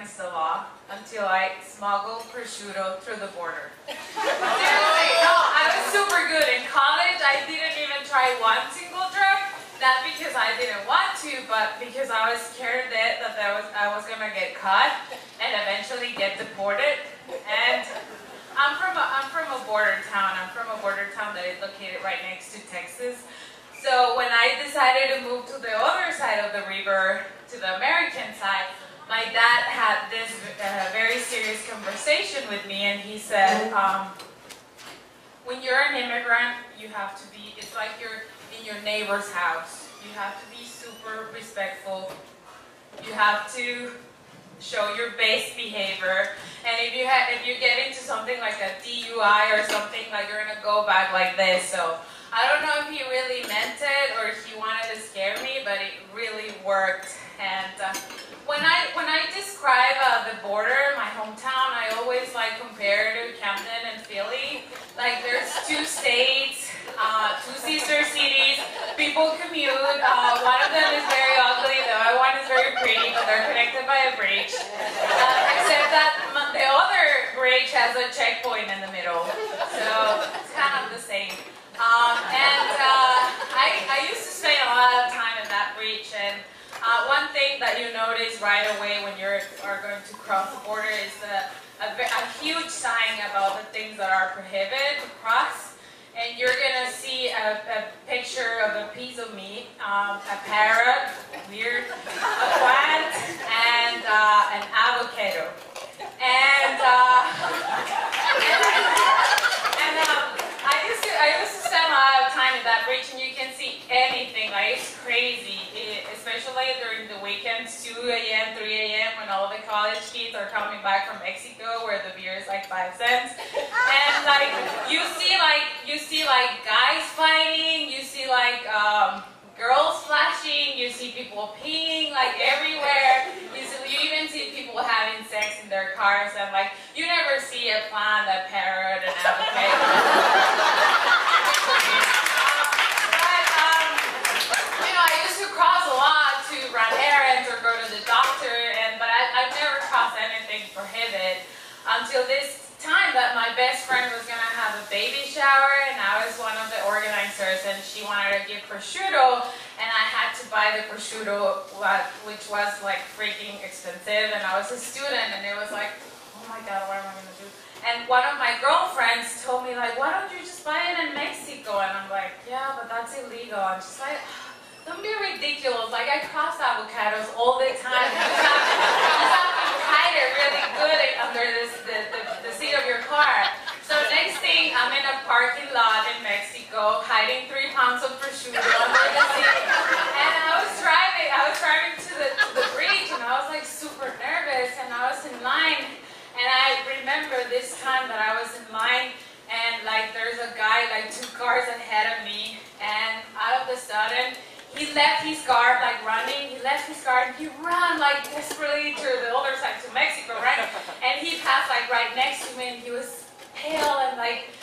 against the law until I smuggled prosciutto through the border. Seriously, no, I was super good. In college, I didn't even try one single drug. Not because I didn't want to, but because I was scared that I was gonna get caught and eventually get deported. And I'm from a border town. I'm from a border town that is located right next to Texas. So when I decided to move to the other side of the river, to the American side, my dad had this very serious conversation with me, and he said, when you're an immigrant, you have to be, it's like you're in your neighbor's house. You have to be super respectful. You have to show your best behavior. And if you get into something like a DUI or something, like you're gonna go back like this. So I don't know if he really meant it or if he wanted to scare me, but it really worked. And when I describe the border, my hometown, I always like compare to Camden and Philly. Like there's two states, two sister cities. People commute. One of them is very ugly. The other one is very pretty, but they're connected by a bridge. Except that the other bridge has a checkpoint in the middle, so it's kind of the same. I used to spend a lot of time in that bridge, and one thing that you notice right away when you are going to cross the border is a huge sign about the things that are prohibited to cross. And you're gonna see a picture of a piece of meat, a parrot, weird, a plant, and an avocado. I used to spend a lot of time in that bridge, and you can see anything. Like it's crazy, especially during the weekends, 2 a.m., 3 a.m. when all of the college kids are coming back from Mexico, where the beer is like 5 cents. And like you see like guys fighting, you see like girls flashing, you see people peeing like everywhere. You even see people having sex in their cars, and like you never see a plant, a parrot, an avocado. You know, I used to cross a lot to run errands or go to the doctor, but I've never crossed anything prohibited until this time that my best friend was gonna have a baby shower, and I was one of the organizers, and she wanted to give prosciutto, and I had to buy the prosciutto, which was like freaking expensive, and I was a student, and it was like, oh my god, what am I gonna do? And one of my girlfriends told me like, why don't you just buy it in Mexico? And I'm like, yeah, but that's illegal. And she's like, don't be ridiculous. Like I cross avocados all the time. You have to hide it really good under the seat of your car. So next thing, I'm in a parking lot in Mexico, hiding 3 pounds of prosciutto under the seat. And I was driving to the bridge, and I was like super nervous, and I was in line. And I remember this time that I was in line, and like there's a guy like 2 cars ahead of me, and out of the sudden, he left his car, like running, he left his car and he ran like desperately to the other side, to Mexico, right? And he passed like right next to me, and he was pale and like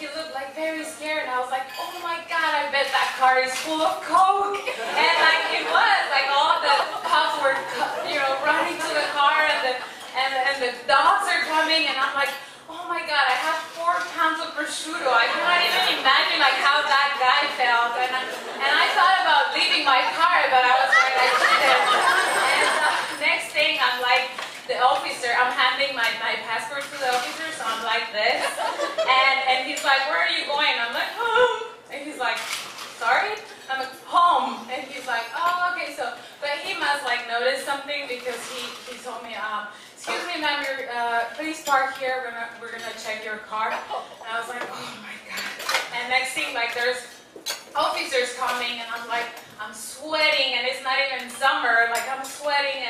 he looked like very scared, and I was like, oh my god, I bet that car is full of coke. And like it was, like all the cops were, you know, running to the car, and the dogs are coming, and I'm like, oh my god, I have 4 pounds of prosciutto. I cannot even imagine like how that guy felt. And I thought about leaving my car, but I was like, I shouldn't. And next thing, I'm like, the officer, I'm handing my passport to the officer, so I'm like this. And he's like, where are you going? I'm like, home. And he's like, sorry? I'm like, home. And he's like, oh, okay, so, but he must like notice something, because he told me, excuse me, ma'am, please park here. We're gonna check your car. And I was like, oh my god. And next thing, like there's officers coming, and I'm like, I'm sweating, and it's not even summer. Like I'm sweating,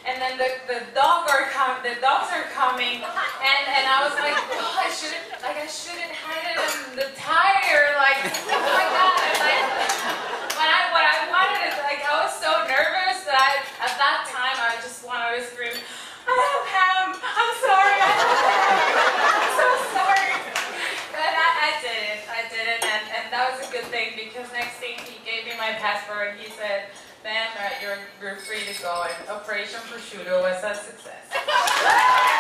and then the dogs are coming, and I was like, oh, I shouldn't hide it in the tire. Like, oh my god. And like, what I wanted is like, I was so nervous that at that time I just wanted to scream, I have ham. I'm sorry. I'm so sorry. But I did it, and that was a good thing, because next thing he gave me my passport, and he said, ma'am, you're free to go, and Operation Prosciutto was a success. Yay!